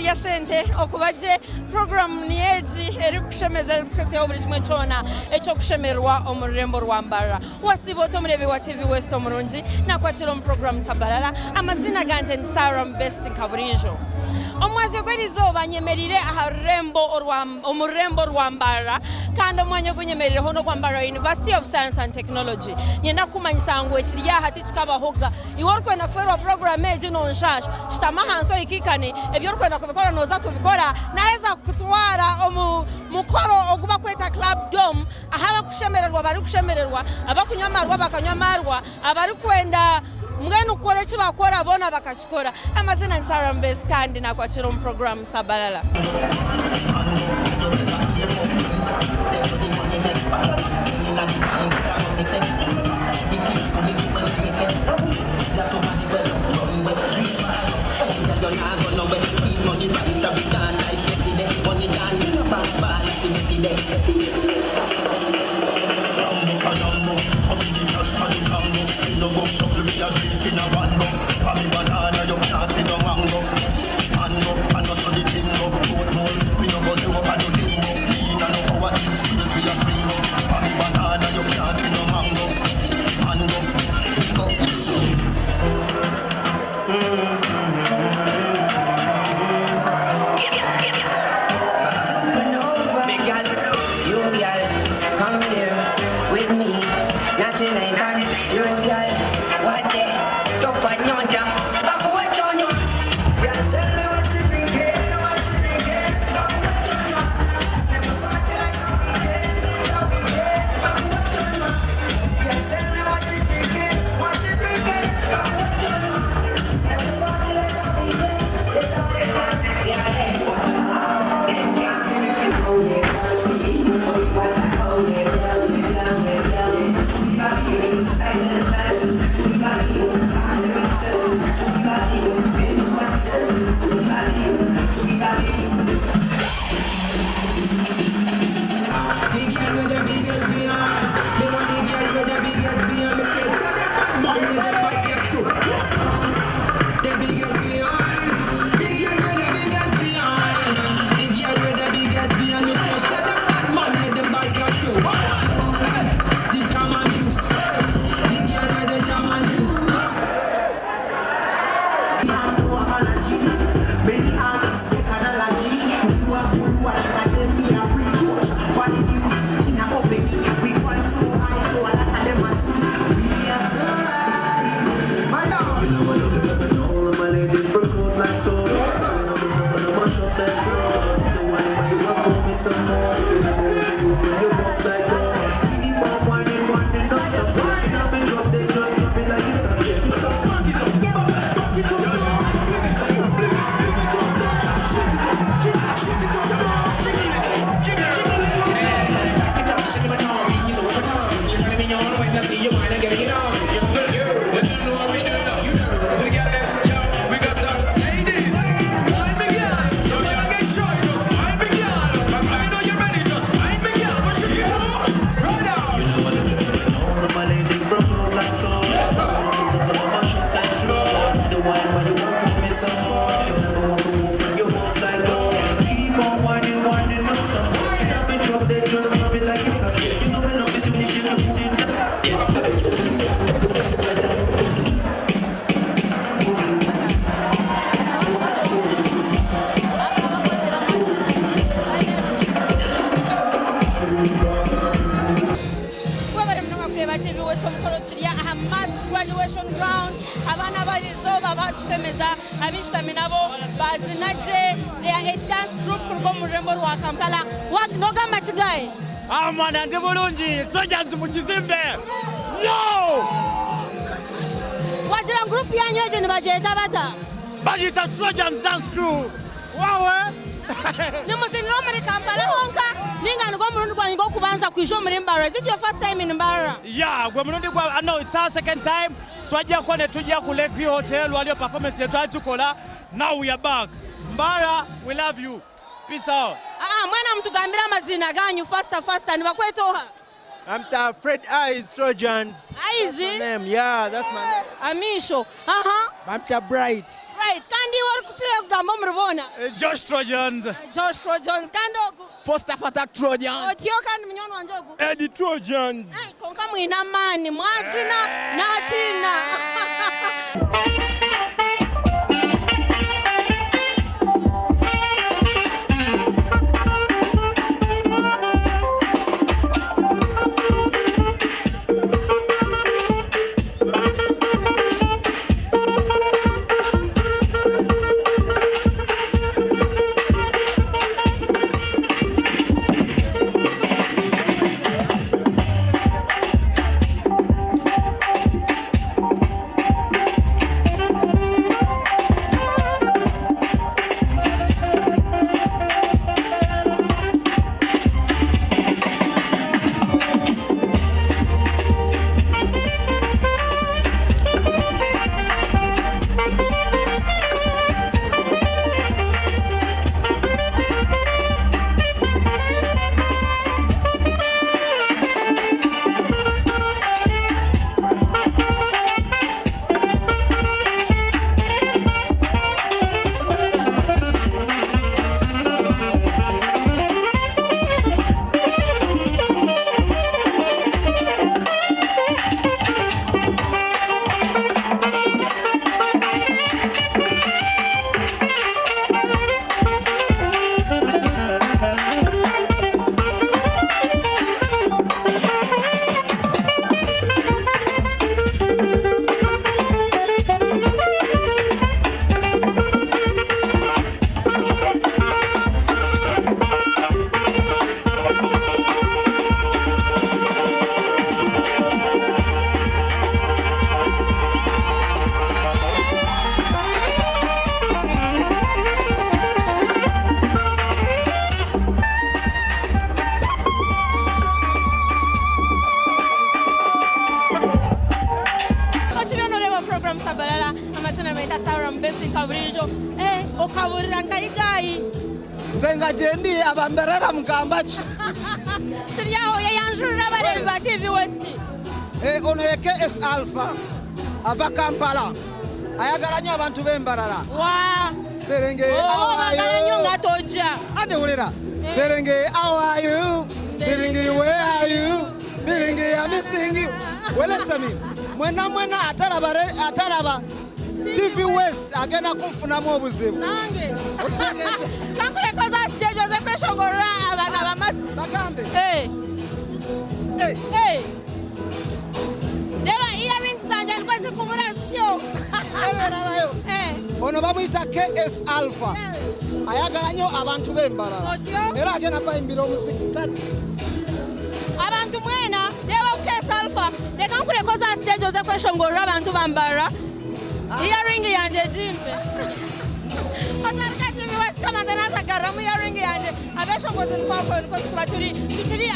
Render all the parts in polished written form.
ya sente okubaje program niyeji eri kushemeza kutse obuli kimwe cyona echo kushemerwa omurembo rwambara wasiboto murebe wa TV West omurungi nakwakira mu program Sabalala amazina ganje ni Sarah Best Nkaburijo omwazi gwerizo banyemerire omurembo rwambara kandi omwanya gunyemerire hono kwambara University of Science and Technology nyenda kumanyisa ngo ekiriya hati kikabahoga iworkwenda kuferwa program eje no nshasha shitamahanso ikikane ebyo rkwenda kubikora noza kubikora naeza kutwara mukoro oguba kweta Club Dome ahaba kushemererwa bari kushemererwa abakunyamarwa bakanywamarwa abari kwenda mugenu kukora eki bakora bona bakakikora amazina ni Sarah Best kandi nakwakira mu program Sabalala Trojans mukizimbe yo wajira group yanyu eje ni bajeta bata bajita Trojans dance crew wawe ni musini no muri Kampala honka ninga ngo murundi kwa ngo kubanza kwijo muri Mbara. Is it your first time in Mbara? Yeah, gwe murundi kwa no it's our second time twajia kone tujia ku Lake View Hotel walio performance yetu tukola. Now we are back Mbara, we love you, peace out. Mwana mtugambira amazina ganyu faster ni bakwetoha. I'm the Fred Eyes Trojans. Eyes? That's my name. Yeah, that's my name. Amisho. I'm the Bright. right kandi wari kutira kugamba murubona Josh Trojans. Joshua Jones kandi ogu Foster Fatak Trojans. otyo kandi munyoni wanje ogu Eddie Trojans. Ai, konka mwina mani mwazina natina Sabalala amasana meta Sarah Mbesi Kaburijo okaburira ngayigayi Zenga jendi abamberera mugambachi. Turiyaho yayanjurira bare ba TV West Ono KS Alpha ava Kampala. Ayagaranya abantu bembarara. wa Berenge awayo ngatoja ande ulera. Berenge how are you? Berenge where are you? Berenge I'm missing you. Welesami. Mwena ataraba TV West agenda kumfuna mu obuzibu. nange kankure koza stage Joseph Shongora abana bamas Bagambe. Deba earrings zanje kwesi kubura sio Ono bamuyita KS Alpha. Ayagala nnyo abantu b'embalala. Era agenda bayimbira omuziki. abantu mwena deba KS Alpha lekankure koza stage Joseph Shongora abantu bambara earring yanje jimbe Onarika TV West kama tena garamu earring yanje abesho ngozi kwako niko kubaturi tuchiri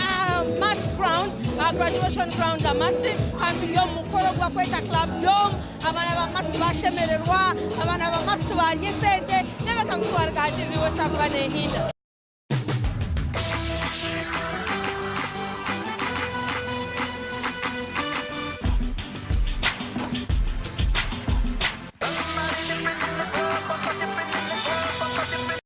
mass ground graduation ground amasi kantu yo mukoro kwa kweta club yo abana bamasi bashemererwa abana bamasi baryesente nebe kanku warga TV West akubane hinda